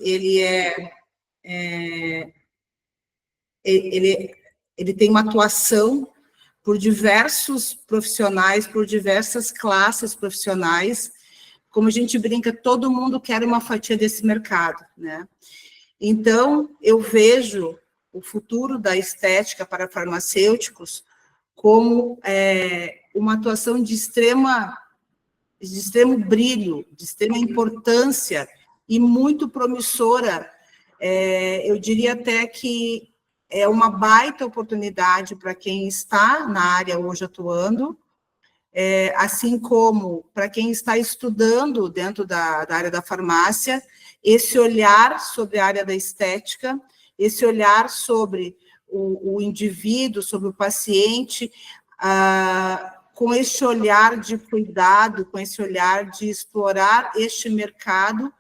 ele tem uma atuação por diversos profissionais, por diversas classes profissionais. Como a gente brinca, todo mundo quer uma fatia desse mercado, né? Então, eu vejo o futuro da estética para farmacêuticos como uma atuação de extremo brilho, de extrema importância e muito promissora. Eu diria até que é uma baita oportunidade para quem está na área hoje atuando, assim como para quem está estudando dentro da área da farmácia, esse olhar sobre a área da estética, esse olhar sobre o indivíduo, sobre o paciente, com esse olhar de cuidado, com esse olhar de explorar este mercado,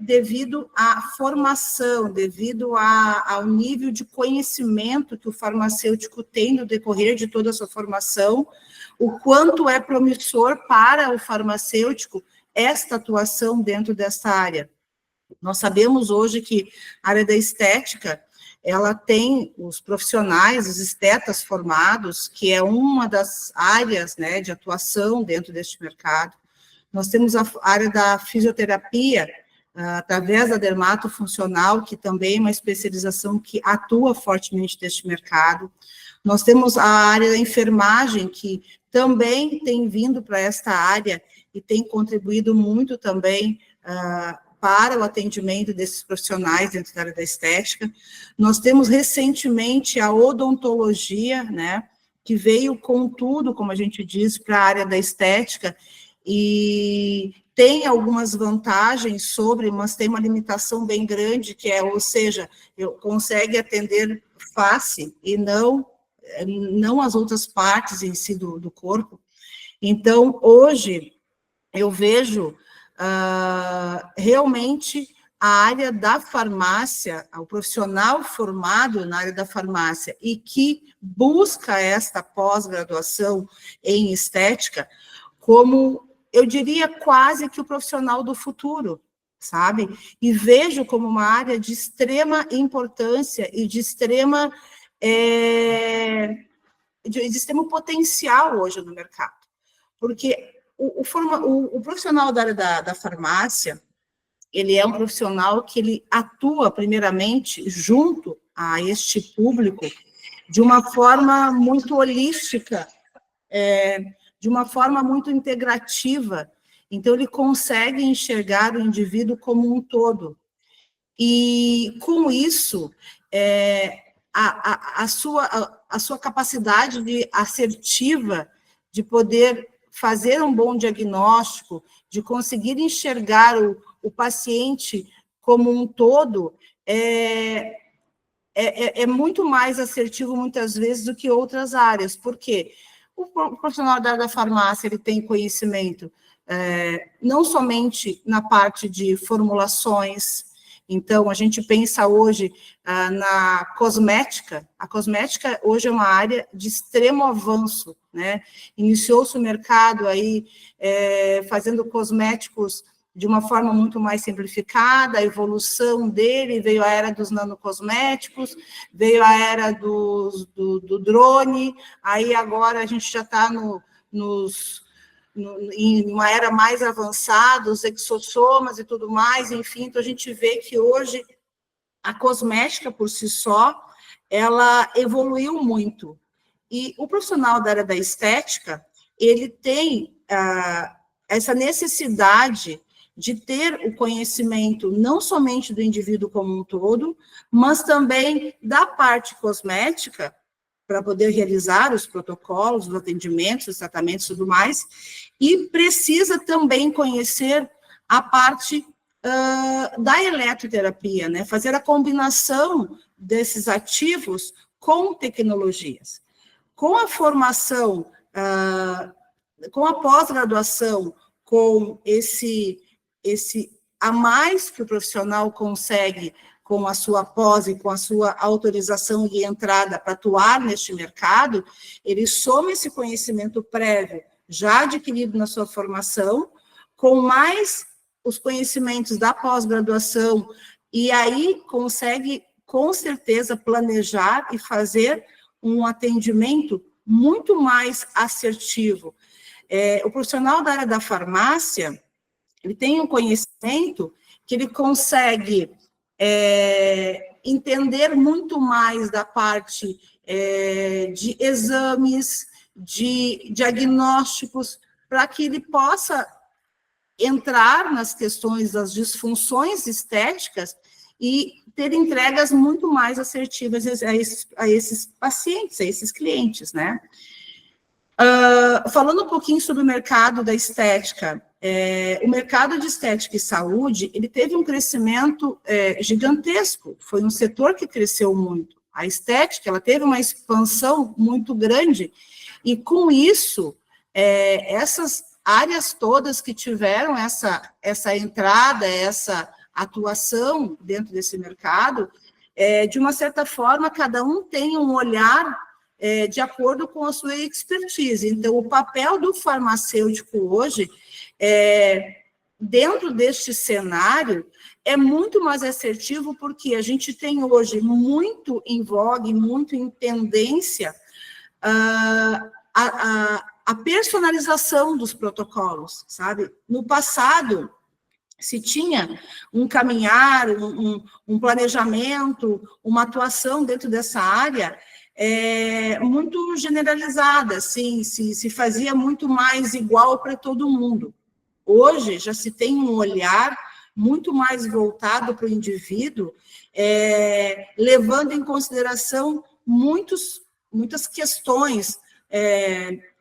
devido à formação, devido ao nível de conhecimento que o farmacêutico tem no decorrer de toda a sua formação, o quanto é promissor para o farmacêutico esta atuação dentro dessa área. Nós sabemos hoje que a área da estética, ela tem os profissionais, os estetas formados, que é uma das áreas, né, de atuação dentro deste mercado. Nós temos a área da fisioterapia, através da dermatofuncional, que também é uma especialização que atua fortemente neste mercado. Nós temos a área da enfermagem, que também tem vindo para esta área e tem contribuído muito também para o atendimento desses profissionais dentro da área da estética. Nós temos recentemente a odontologia, né, que veio com tudo, como a gente diz, para a área da estética, e tem algumas vantagens mas tem uma limitação bem grande, que ou seja, consegue atender face e não as outras partes em si do corpo. Então, hoje, eu vejo realmente a área da farmácia, o profissional formado na área da farmácia e que busca esta pós-graduação em estética como, eu diria, quase que o profissional do futuro, sabe? E vejo como uma área de extrema importância e de extremo potencial hoje no mercado. Porque o profissional da área da farmácia, ele é um profissional que ele atua, primeiramente, junto a este público, de uma forma muito holística, de uma forma muito integrativa. Então, ele consegue enxergar o indivíduo como um todo. E, com isso, a sua capacidade assertiva de poder fazer um bom diagnóstico, de conseguir enxergar o paciente como um todo, é muito mais assertivo, muitas vezes, do que outras áreas. Por quê? O profissional da área da farmácia, ele tem conhecimento não somente na parte de formulações. Então, a gente pensa hoje na cosmética. A cosmética hoje é uma área de extremo avanço, né? Iniciou-se o mercado aí fazendo cosméticos de uma forma muito mais simplificada, a evolução dele, veio a era dos nanocosméticos, veio a era do drone, aí agora a gente já está em uma era mais avançada, os exossomas e tudo mais, enfim, então a gente vê que hoje a cosmética por si só, ela evoluiu muito. E o profissional da área da estética, ele tem essa necessidade de ter o conhecimento não somente do indivíduo como um todo, mas também da parte cosmética, para poder realizar os protocolos, os atendimentos, os tratamentos e tudo mais, e precisa também conhecer a parte da eletroterapia, né? Fazer a combinação desses ativos com tecnologias. Com a formação, com a pós-graduação, com esse a mais que o profissional consegue com a sua pós e com a sua autorização e entrada para atuar neste mercado, ele soma esse conhecimento prévio já adquirido na sua formação, com mais os conhecimentos da pós-graduação, e aí consegue, com certeza, planejar e fazer um atendimento muito mais assertivo. O profissional da área da farmácia, ele tem um conhecimento que ele consegue entender muito mais da parte de exames, de diagnósticos, para que ele possa entrar nas questões das disfunções estéticas e ter entregas muito mais assertivas a esses pacientes, a esses clientes, né? Falando um pouquinho sobre o mercado da estética, o mercado de estética e saúde, ele teve um crescimento gigantesco, foi um setor que cresceu muito. A estética, ela teve uma expansão muito grande, e com isso, essas áreas todas que tiveram essa entrada, essa atuação dentro desse mercado, de uma certa forma, cada um tem um olhar de acordo com a sua expertise. Então, o papel do farmacêutico hoje, dentro deste cenário, é muito mais assertivo, porque a gente tem hoje muito em vogue, muito em tendência, a personalização dos protocolos, sabe? No passado, se tinha um caminhar, um planejamento, uma atuação dentro dessa área muito generalizada, assim, se fazia muito mais igual para todo mundo. Hoje, já se tem um olhar muito mais voltado para o indivíduo, levando em consideração muitas questões,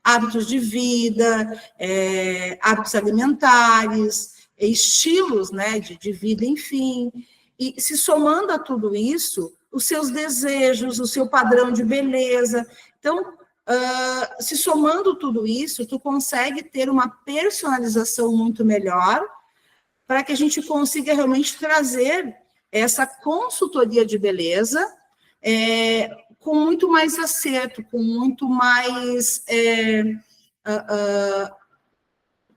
hábitos de vida, hábitos alimentares, estilos, né, de vida, enfim. E se somando a tudo isso, os seus desejos, o seu padrão de beleza. Então, se somando tudo isso, tu consegue ter uma personalização muito melhor para que a gente consiga realmente trazer essa consultoria de beleza com muito mais acerto, com muito mais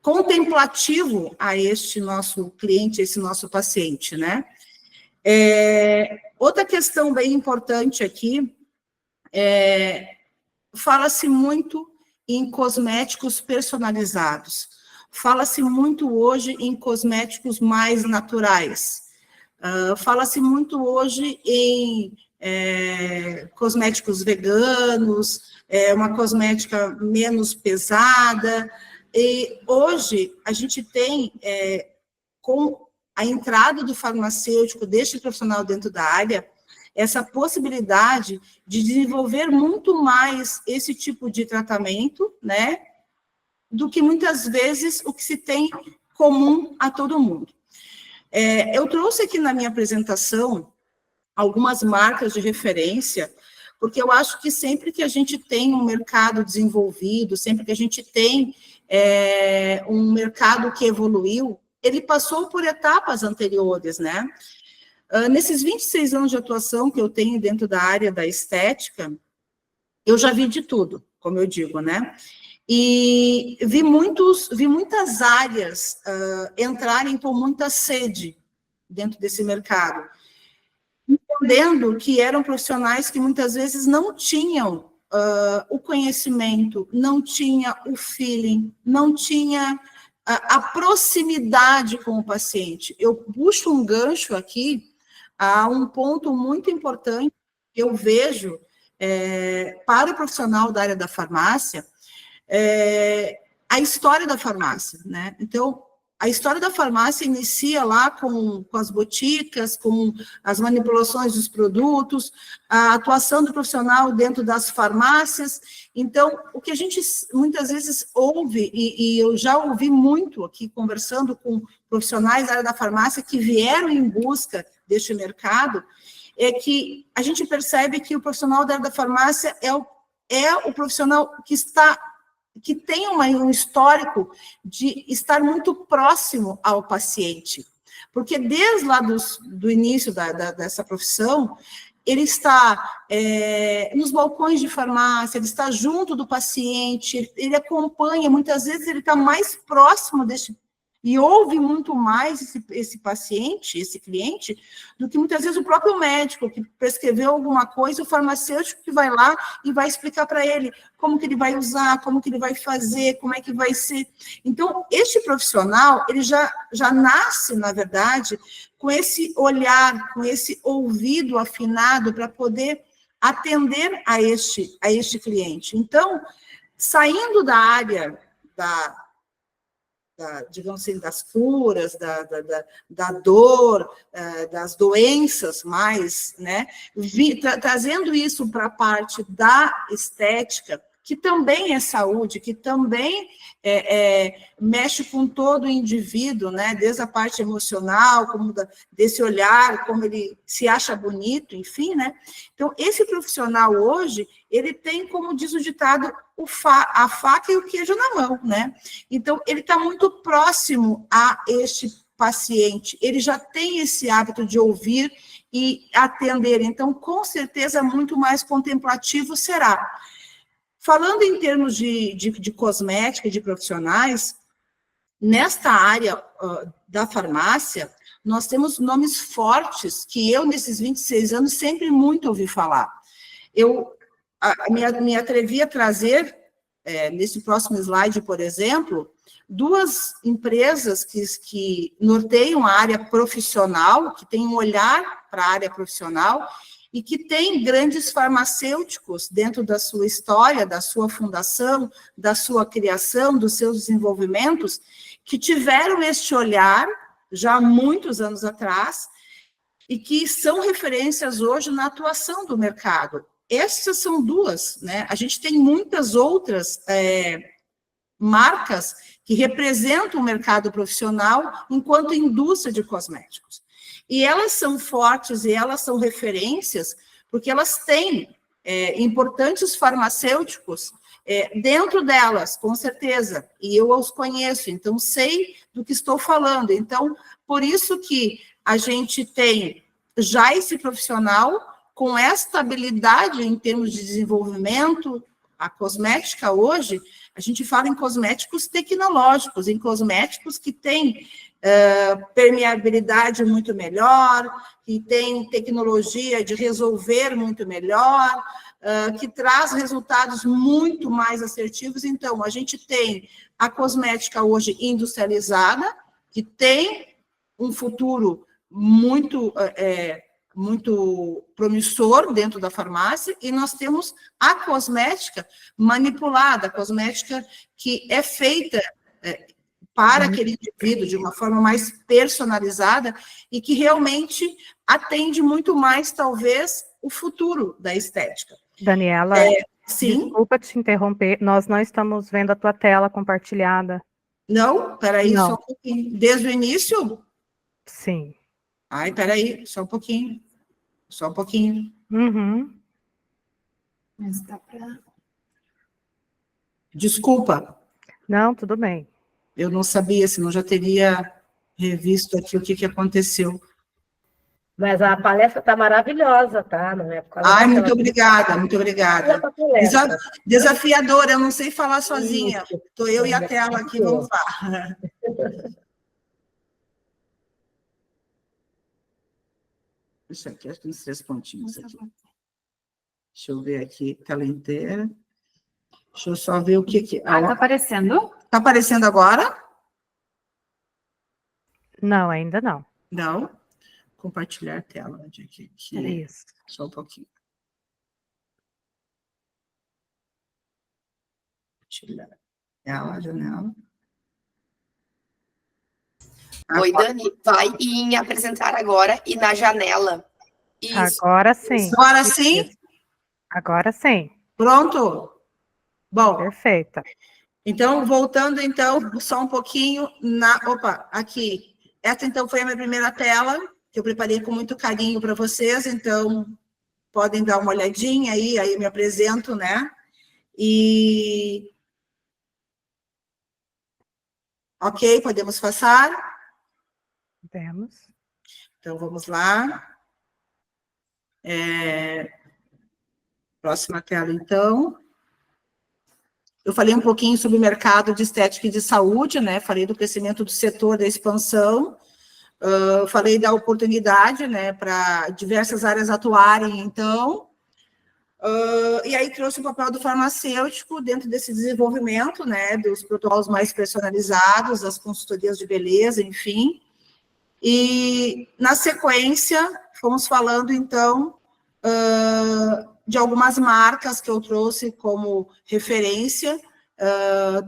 contemplativo a este nosso cliente, esse nosso paciente, né? Outra questão bem importante aqui, fala-se muito em cosméticos personalizados, fala-se muito hoje em cosméticos mais naturais, fala-se muito hoje em cosméticos veganos, uma cosmética menos pesada, e hoje a gente tem, com a entrada do farmacêutico, deste profissional dentro da área, essa possibilidade de desenvolver muito mais esse tipo de tratamento, né, do que muitas vezes o que se tem comum a todo mundo. Eu trouxe aqui na minha apresentação algumas marcas de referência, porque eu acho que sempre que a gente tem um mercado desenvolvido, sempre que a gente tem um mercado que evoluiu, ele passou por etapas anteriores, né? Nesses 26 anos de atuação que eu tenho dentro da área da estética, eu já vi de tudo, como eu digo, né? E vi muitas áreas entrarem com muita sede dentro desse mercado, entendendo que eram profissionais que muitas vezes não tinham o conhecimento, não tinha o feeling, não tinha a proximidade com o paciente. Eu puxo um gancho aqui a um ponto muito importante que eu vejo para o profissional da área da farmácia, a história da farmácia, né? Então, a história da farmácia inicia lá com as boticas, com as manipulações dos produtos, a atuação do profissional dentro das farmácias. Então, o que a gente muitas vezes ouve, e eu já ouvi muito aqui conversando com profissionais da área da farmácia que vieram em busca deste mercado, é que a gente percebe que o profissional da área da farmácia é o profissional que tem um histórico de estar muito próximo ao paciente, porque desde lá do início dessa profissão, ele está nos balcões de farmácia, ele está junto do paciente, ele acompanha, muitas vezes ele está mais próximo e ouve muito mais esse paciente, esse cliente, do que muitas vezes o próprio médico, que prescreveu alguma coisa, o farmacêutico que vai lá e vai explicar para ele como que ele vai usar, como que ele vai fazer, como é que vai ser. Então, este profissional, ele já nasce, na verdade, com esse olhar, com esse ouvido afinado para poder atender a este cliente. Então, saindo da área digamos assim, das curas, da dor, das doenças mais, né, trazendo isso para a parte da estética, que também é saúde, que também mexe com todo o indivíduo, né, desde a parte emocional, como desse olhar, como ele se acha bonito, enfim, né. Então, esse profissional hoje, ele tem, como diz o ditado, a faca e o queijo na mão, né? Então, ele está muito próximo a este paciente, ele já tem esse hábito de ouvir e atender, então, com certeza, muito mais contemplativo será. Falando em termos de cosmética e de profissionais, nesta área da farmácia, nós temos nomes fortes que eu, nesses 26 anos, sempre muito ouvi falar. Eu me atrevi a trazer, nesse próximo slide, por exemplo, duas empresas que norteiam a área profissional, que têm um olhar para a área profissional, e que têm grandes farmacêuticos dentro da sua história, da sua fundação, da sua criação, dos seus desenvolvimentos, que tiveram este olhar já há muitos anos atrás, e que são referências hoje na atuação do mercado. Essas são duas, né? A gente tem muitas outras marcas que representam o mercado profissional enquanto indústria de cosméticos. E elas são fortes e elas são referências porque elas têm importantes farmacêuticos dentro delas, com certeza, e eu os conheço, então sei do que estou falando. Então, por isso que a gente tem já esse profissional com esta habilidade em termos de desenvolvimento. A cosmética hoje, a gente fala em cosméticos tecnológicos, em cosméticos que têm permeabilidade muito melhor, que tem tecnologia de resolver muito melhor, que traz resultados muito mais assertivos. Então, a gente tem a cosmética hoje industrializada, que tem um futuro muito promissor dentro da farmácia, e nós temos a cosmética manipulada, a cosmética que é feita para aquele indivíduo de uma forma mais personalizada e que realmente atende muito mais, talvez, o futuro da estética. Daniela, sim? Desculpa te interromper, nós não estamos vendo a tua tela compartilhada. Não? Peraí, Não. só um pouquinho. Desde o início? Sim. Ai, peraí, só um pouquinho. Só um pouquinho. Uhum. Mas dá para... Desculpa. Não, tudo bem. Eu não sabia, senão já teria revisto aqui o que aconteceu. Mas a palestra está maravilhosa, tá? Não é por causa Ai, muito daquela- obrigada, muito obrigada. Desafiadora, eu não sei falar sozinha. Estou eu e a tela aqui, vamos lá. Deixa aqui, acho que uns 3 pontinhos aqui. Deixa eu ver aqui, tela inteira. Deixa eu só ver o que... Está aparecendo? Está aparecendo agora? Não, ainda não. Não. Compartilhar tela. Aqui. Isso. Só um pouquinho. Compartilhar tela, janela. Oi, Dani, vai em apresentar agora e na janela. Isso. Agora sim. Agora sim? Isso. Agora sim. Pronto? Bom. Perfeita. Então, voltando, então, só um pouquinho Opa, aqui. Essa, então, foi a minha primeira tela, que eu preparei com muito carinho para vocês, então, podem dar uma olhadinha aí eu me apresento, né? E... Ok, podemos passar? Podemos. Então, vamos lá. Próxima tela, então. Eu falei um pouquinho sobre o mercado de estética e de saúde, né? Falei do crescimento do setor, da expansão, falei da oportunidade, né, para diversas áreas atuarem, então, e aí trouxe o papel do farmacêutico dentro desse desenvolvimento, né, dos protocolos mais personalizados, das consultorias de beleza, enfim. E, na sequência, fomos falando, então, de algumas marcas que eu trouxe como referência.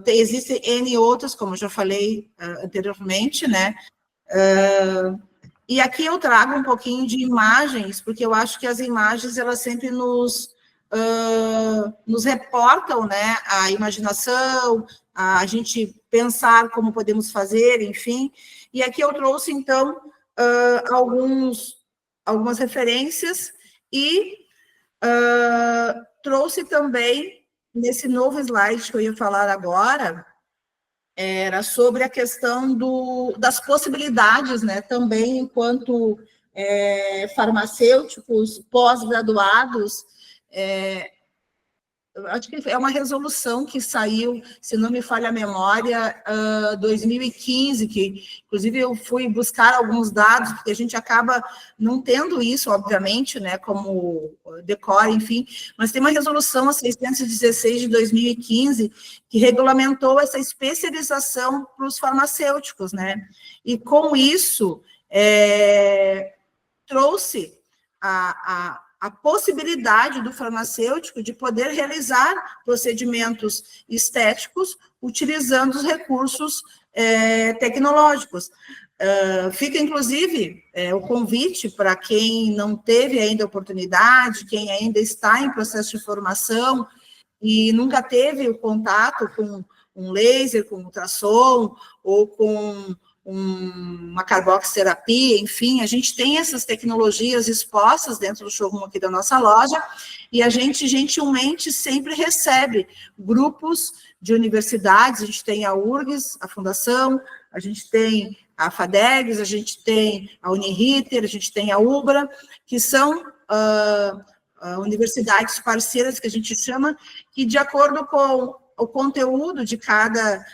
Existem N outras, como eu já falei anteriormente, né? E aqui eu trago um pouquinho de imagens, porque eu acho que as imagens, elas sempre nos reportam, né, a imaginação, a gente pensar como podemos fazer, enfim. E aqui eu trouxe, então, algumas referências e trouxe também, nesse novo slide que eu ia falar agora, era sobre a questão das possibilidades, né, também enquanto farmacêuticos pós-graduados. Acho que é uma resolução que saiu, se não me falha a memória, 2015, que, inclusive, eu fui buscar alguns dados, porque a gente acaba não tendo isso, obviamente, né, como decore, enfim, mas tem uma resolução, a 616 de 2015, que regulamentou essa especialização para os farmacêuticos, né, e com isso, trouxe a possibilidade do farmacêutico de poder realizar procedimentos estéticos utilizando os recursos tecnológicos. Fica, inclusive, o convite para quem não teve ainda oportunidade, quem ainda está em processo de formação e nunca teve o contato com um laser, com ultrassom ou com uma carboxterapia, enfim, a gente tem essas tecnologias expostas dentro do showroom aqui da nossa loja, e a gente gentilmente sempre recebe grupos de universidades, a gente tem a URGS, a Fundação, a gente tem a FADEGS, a gente tem a Uniriter, a gente tem a UBRA, que são universidades parceiras que a gente chama, que de acordo com o conteúdo de cada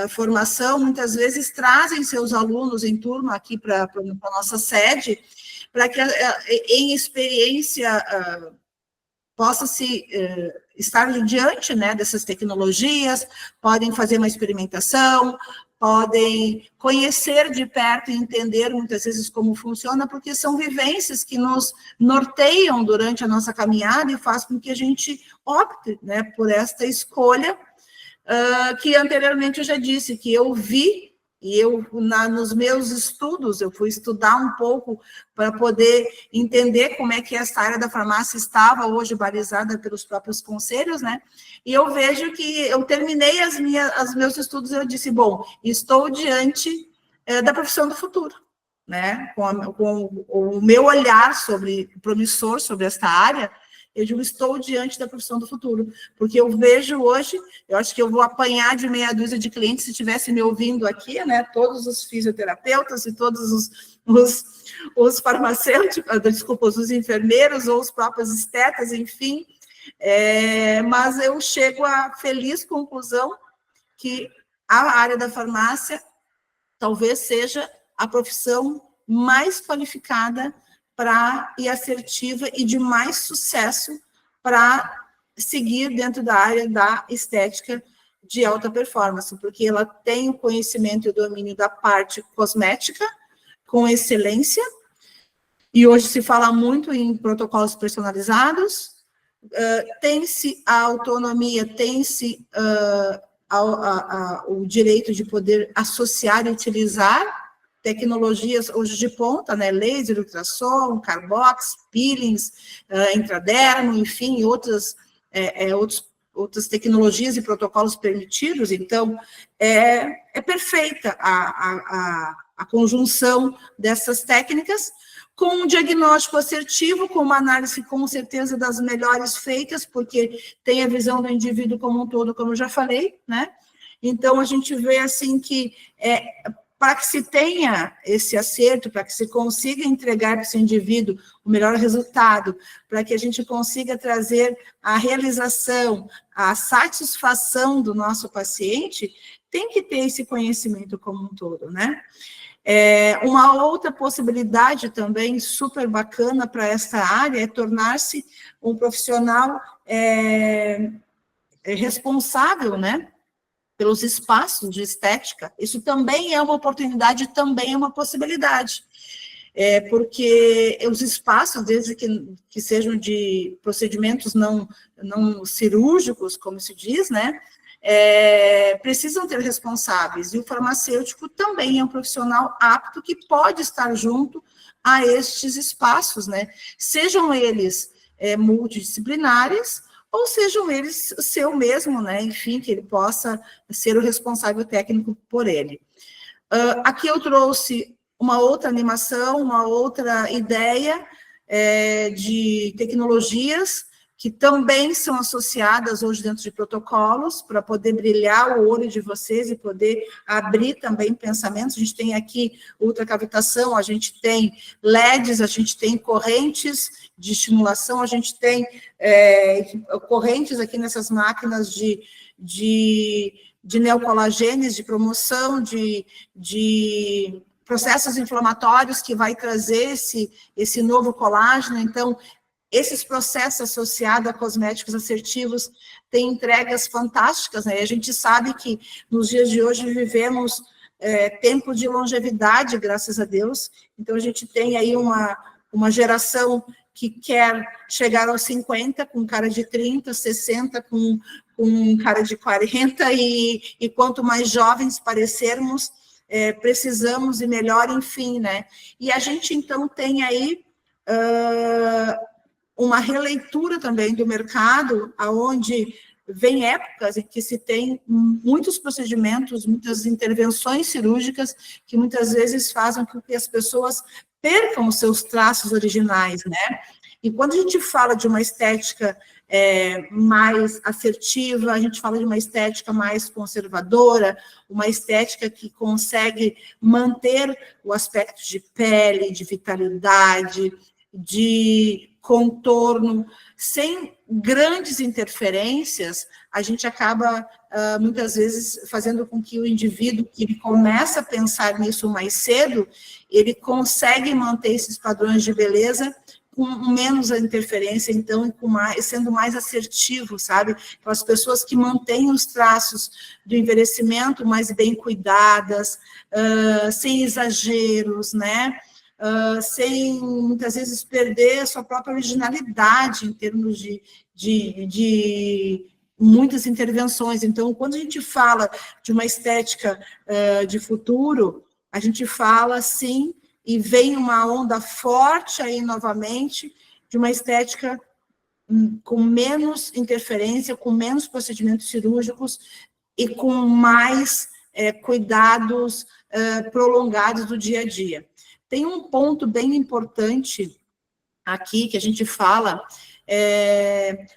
formação, muitas vezes trazem seus alunos em turma aqui para a nossa sede, para que, em experiência, possa-se estar diante, né, dessas tecnologias, podem fazer uma experimentação, podem conhecer de perto e entender muitas vezes como funciona, porque são vivências que nos norteiam durante a nossa caminhada e faz com que a gente opte, né, por esta escolha, que anteriormente eu já disse, que eu vi, e nos meus estudos, eu fui estudar um pouco para poder entender como é que essa área da farmácia estava hoje balizada pelos próprios conselhos, né? E eu vejo que eu terminei os meus estudos e eu disse, bom, estou diante da profissão do futuro, né? Com o meu olhar promissor sobre esta área, eu digo, estou diante da profissão do futuro, porque eu vejo hoje, eu acho que eu vou apanhar de meia dúzia de clientes se estivesse me ouvindo aqui, né, todos os fisioterapeutas e todos os farmacêuticos, desculpa, os enfermeiros ou os próprios estetas, enfim, mas eu chego à feliz conclusão que a área da farmácia talvez seja a profissão mais qualificada e assertiva e de mais sucesso para seguir dentro da área da estética de alta performance, porque ela tem o conhecimento e o domínio da parte cosmética com excelência, e hoje se fala muito em protocolos personalizados, tem-se a autonomia, tem-se o direito de poder associar e utilizar tecnologias hoje de ponta, né, laser, ultrassom, carbox, peelings, intradermo, enfim, outras tecnologias e protocolos permitidos. Então, é perfeita a conjunção dessas técnicas com um diagnóstico assertivo, com uma análise, com certeza, das melhores feitas, porque tem a visão do indivíduo como um todo, como eu já falei, né? Então, a gente vê, assim, que para que se tenha esse acerto, para que se consiga entregar para esse indivíduo o melhor resultado, para que a gente consiga trazer a realização, a satisfação do nosso paciente, tem que ter esse conhecimento como um todo, né? Uma outra possibilidade também super bacana para esta área é tornar-se um profissional responsável, né, pelos espaços de estética. Isso também é uma oportunidade, também é uma possibilidade. Porque os espaços, desde que sejam de procedimentos não cirúrgicos, como se diz, né, precisam ter responsáveis, e o farmacêutico também é um profissional apto que pode estar junto a estes espaços, né, sejam eles multidisciplinares, ou sejam eles seu mesmo, né, enfim, que ele possa ser o responsável técnico por ele. Aqui eu trouxe uma outra animação, uma outra ideia de tecnologias que também são associadas hoje dentro de protocolos, para poder brilhar o olho de vocês e poder abrir também pensamentos. A gente tem aqui ultracavitação, a gente tem LEDs, a gente tem correntes de estimulação, a gente tem correntes aqui nessas máquinas de neocolagênese, de promoção, de processos inflamatórios que vai trazer esse novo colágeno. Então, esses processos associados a cosméticos assertivos têm entregas fantásticas, né? A gente sabe que nos dias de hoje vivemos tempo de longevidade, graças a Deus. Então, a gente tem aí uma geração que quer chegar aos 50 com cara de 30, 60 com cara de 40, e quanto mais jovens parecermos, precisamos e melhor, enfim, né? E a gente, então, tem aí uma releitura também do mercado, onde vem épocas em que se tem muitos procedimentos, muitas intervenções cirúrgicas, que muitas vezes fazem com que as pessoas percam os seus traços originais, né? E quando a gente fala de uma estética mais assertiva, a gente fala de uma estética mais conservadora, uma estética que consegue manter o aspecto de pele, de vitalidade, de contorno, sem grandes interferências, a gente acaba, muitas vezes, fazendo com que o indivíduo que ele começa a pensar nisso mais cedo, ele consegue manter esses padrões de beleza com menos interferência, então, e sendo mais assertivo, sabe? Aquelas pessoas que mantêm os traços do envelhecimento mais bem cuidadas, sem exageros, né? Sem, muitas vezes, perder a sua própria originalidade em termos de muitas intervenções. Então, quando a gente fala de uma estética de futuro, a gente fala, sim, e vem uma onda forte aí, novamente, de uma estética com menos interferência, com menos procedimentos cirúrgicos e com mais cuidados prolongados do dia a dia. Tem um ponto bem importante aqui, que a gente fala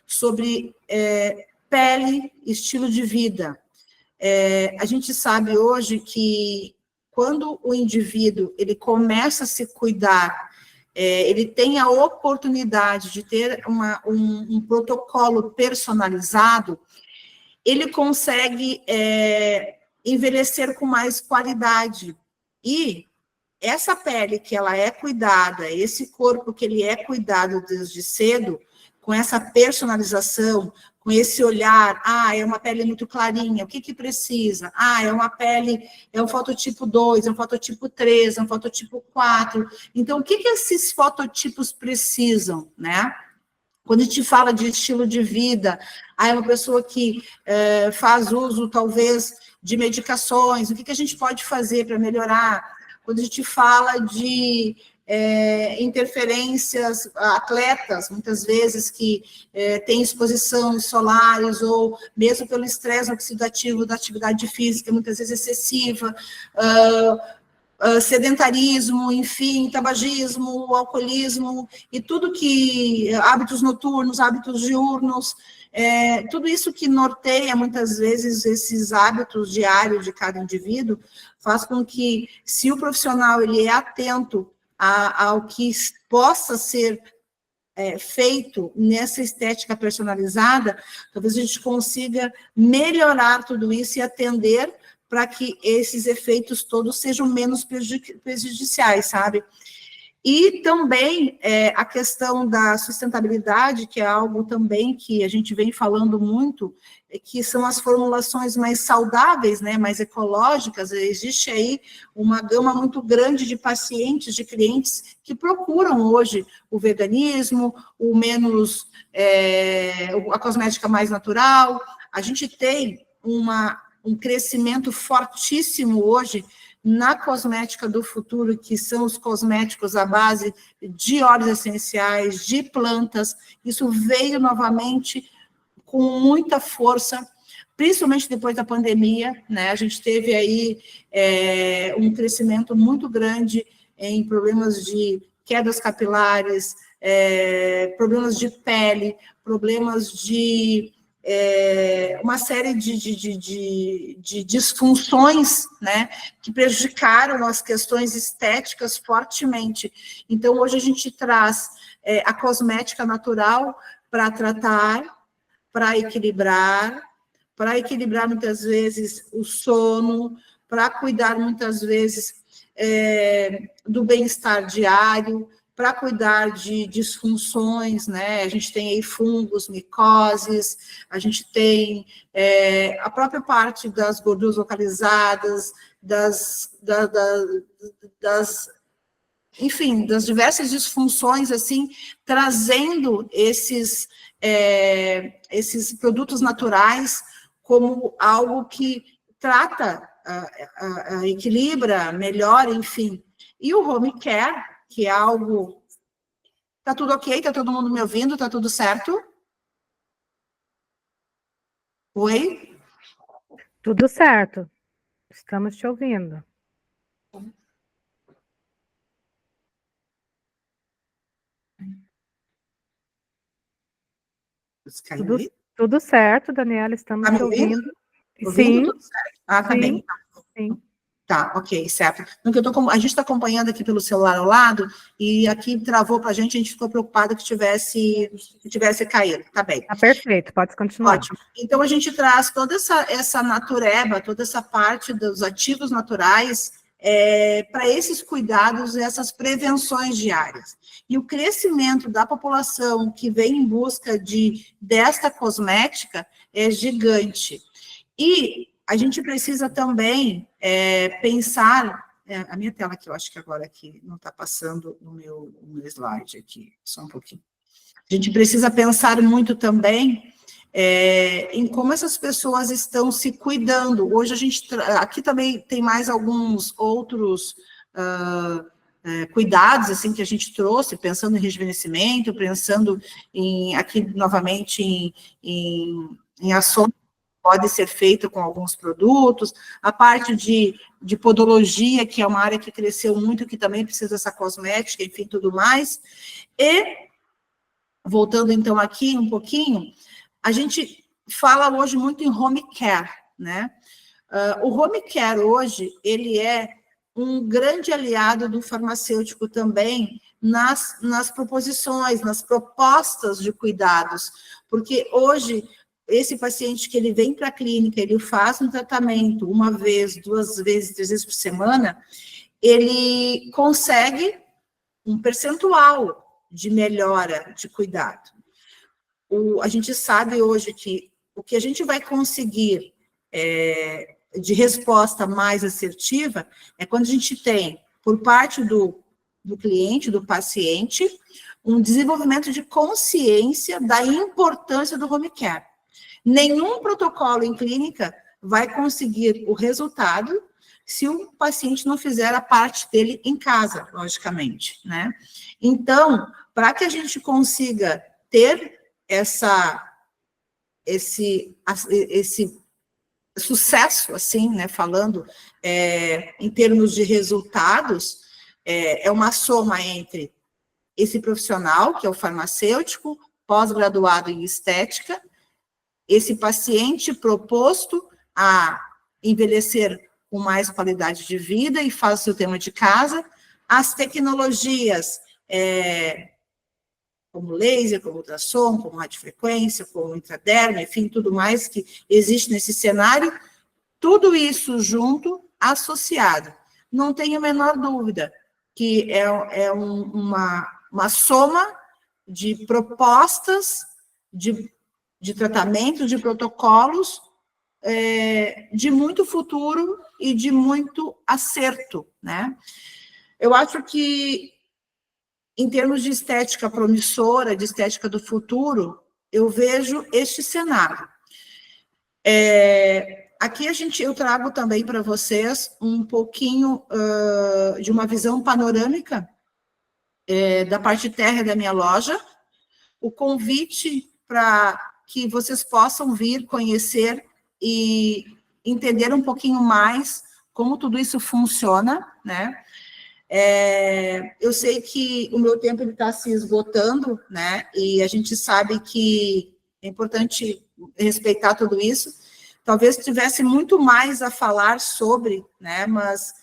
sobre pele, estilo de vida. A gente sabe hoje que quando o indivíduo ele começa a se cuidar, ele tem a oportunidade de ter um protocolo personalizado, ele consegue envelhecer com mais qualidade. E essa pele que ela é cuidada, esse corpo que ele é cuidado desde cedo, com essa personalização, com esse olhar, é uma pele muito clarinha, o que precisa? É uma pele, é um fototipo 2, é um fototipo 3, é um fototipo 4. Então, o que esses fototipos precisam, né? Quando a gente fala de estilo de vida, é uma pessoa que faz uso, talvez, de medicações, o que a gente pode fazer para melhorar? Quando a gente fala de interferências, atletas, muitas vezes, que têm exposição solares, ou mesmo pelo estresse oxidativo da atividade física, muitas vezes excessiva, sedentarismo, enfim, tabagismo, alcoolismo, e tudo que, hábitos noturnos, hábitos diurnos, tudo isso que norteia, muitas vezes, esses hábitos diários de cada indivíduo, faz com que, se o profissional ele é atento ao que possa ser feito nessa estética personalizada, talvez a gente consiga melhorar tudo isso e atender para que esses efeitos todos sejam menos prejudiciais, sabe? E também a questão da sustentabilidade, que é algo também que a gente vem falando muito, que são as formulações mais saudáveis, né, mais ecológicas. Existe aí uma gama muito grande de pacientes, de clientes que procuram hoje o veganismo, o menos, a cosmética mais natural. A gente tem um crescimento fortíssimo hoje na cosmética do futuro, que são os cosméticos à base de óleos essenciais, de plantas. Isso veio novamente com muita força, principalmente depois da pandemia, né? A gente teve aí um crescimento muito grande em problemas de quedas capilares, problemas de pele, problemas de uma série de disfunções, né, que prejudicaram as questões estéticas fortemente. Então, hoje a gente traz a cosmética natural para tratar, para equilibrar muitas vezes o sono, para cuidar muitas vezes do bem-estar diário, para cuidar de disfunções, né? A gente tem aí fungos, micoses, a gente tem a própria parte das gorduras localizadas, enfim, das diversas disfunções, assim, trazendo esses produtos naturais como algo que trata, equilibra, melhora, enfim. E o home care, que é algo... Tá tudo ok? Tá todo mundo me ouvindo? Tá tudo certo? Oi? Tudo certo. Estamos te ouvindo. Tudo certo, Daniela, estamos te ouvindo. Ouvindo? Tudo certo? Ah, tá bem. Sim. Tá, ok, certo. A gente está acompanhando aqui pelo celular ao lado, e aqui travou para a gente ficou preocupado que tivesse caído. Tá bem. Tá perfeito, pode continuar. Ótimo. Então, a gente traz toda essa natureba, toda essa parte dos ativos naturais para esses cuidados e essas prevenções diárias. E o crescimento da população que vem em busca desta cosmética é gigante. E a gente precisa também pensar... a minha tela aqui, eu acho que agora aqui não está passando no meu slide aqui, só um pouquinho. A gente precisa pensar muito também em como essas pessoas estão se cuidando. Hoje aqui também tem mais alguns outros cuidados assim, que a gente trouxe, pensando em rejuvenescimento, pensando aqui novamente em ações pode ser feito com alguns produtos, a parte de podologia, que é uma área que cresceu muito, que também precisa dessa cosmética, enfim, tudo mais. E, voltando então aqui um pouquinho, a gente fala hoje muito em home care, né? O home care hoje, ele é um grande aliado do farmacêutico também nas proposições, nas propostas de cuidados, porque hoje esse paciente que ele vem para a clínica, ele faz um tratamento 1 vez, 2 vezes, 3 vezes por semana, ele consegue um percentual de melhora de cuidado. A gente sabe hoje que o que a gente vai conseguir de resposta mais assertiva é quando a gente tem, por parte do cliente, do paciente, um desenvolvimento de consciência da importância do home care. Nenhum protocolo em clínica vai conseguir o resultado se o paciente não fizer a parte dele em casa, logicamente, né? Então, para que a gente consiga ter esse sucesso, assim, né, falando em termos de resultados, é uma soma entre esse profissional, que é o farmacêutico, pós-graduado em estética, esse paciente proposto a envelhecer com mais qualidade de vida e faz o seu tema de casa. As tecnologias, como laser, como ultrassom, como radiofrequência, como intraderma, enfim, tudo mais que existe nesse cenário, tudo isso junto, associado. Não tenho a menor dúvida que é uma soma de propostas, de tratamento, de protocolos, de muito futuro e de muito acerto, né? Eu acho que, em termos de estética promissora, de estética do futuro, eu vejo este cenário. Aqui eu trago também para vocês um pouquinho de uma visão panorâmica da parte térrea da minha loja, o convite para que vocês possam vir conhecer e entender um pouquinho mais como tudo isso funciona, né? Eu sei que o meu tempo está se esgotando, né? E a gente sabe que é importante respeitar tudo isso. Talvez tivesse muito mais a falar sobre, né? Mas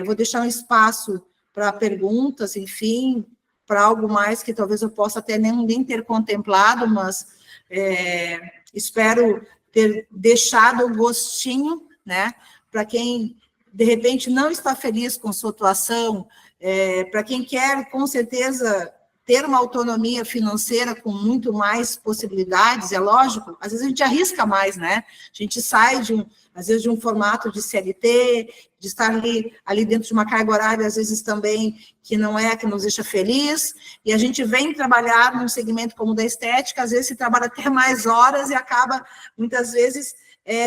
vou deixar um espaço para perguntas, enfim, para algo mais que talvez eu possa até nem ter contemplado, mas espero ter deixado o gostinho, né? Para quem de repente não está feliz com sua atuação, para quem quer, com certeza, ter uma autonomia financeira com muito mais possibilidades, é lógico, às vezes a gente arrisca mais, né? A gente sai, às vezes, de um formato de CLT, de estar ali dentro de uma carga horária, às vezes também, que não é a que nos deixa feliz, e a gente vem trabalhar num segmento como o da estética, às vezes se trabalha até mais horas e acaba, muitas vezes,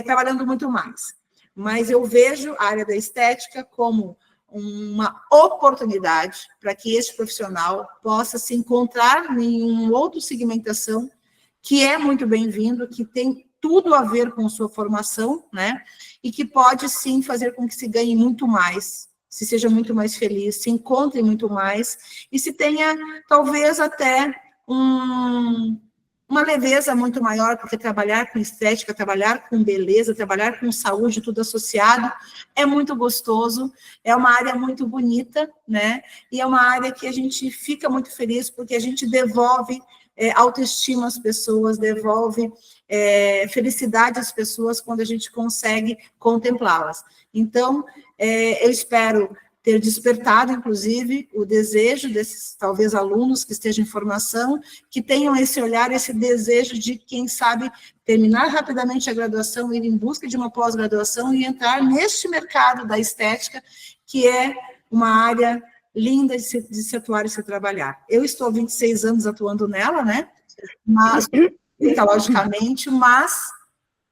trabalhando muito mais. Mas eu vejo a área da estética como uma oportunidade para que esse profissional possa se encontrar em uma outra segmentação que é muito bem-vindo, que tem tudo a ver com sua formação, né? E que pode, sim, fazer com que se ganhe muito mais, se seja muito mais feliz, se encontre muito mais e se tenha, talvez, até uma leveza muito maior, porque trabalhar com estética, trabalhar com beleza, trabalhar com saúde, tudo associado, é muito gostoso, é uma área muito bonita, né? E é uma área que a gente fica muito feliz, porque a gente devolve autoestima às pessoas, devolve felicidade às pessoas quando a gente consegue contemplá-las. Então, eu espero ter despertado, inclusive, o desejo desses, talvez, alunos que estejam em formação, que tenham esse olhar, esse desejo de, quem sabe, terminar rapidamente a graduação, ir em busca de uma pós-graduação e entrar neste mercado da estética, que é uma área linda de se atuar e se trabalhar. Eu estou há 26 anos atuando nela, né? Mas, logicamente, mas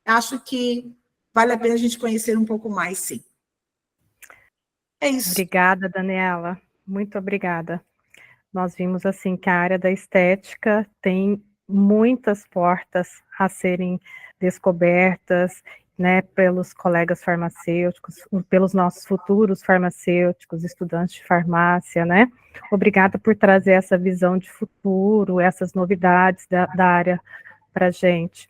acho que vale a pena a gente conhecer um pouco mais, sim. É isso. Obrigada, Daniela. Muito obrigada. Nós vimos, assim, que a área da estética tem muitas portas a serem descobertas, né, pelos colegas farmacêuticos, pelos nossos futuros farmacêuticos, estudantes de farmácia, né? Obrigada por trazer essa visão de futuro, essas novidades da área para a gente.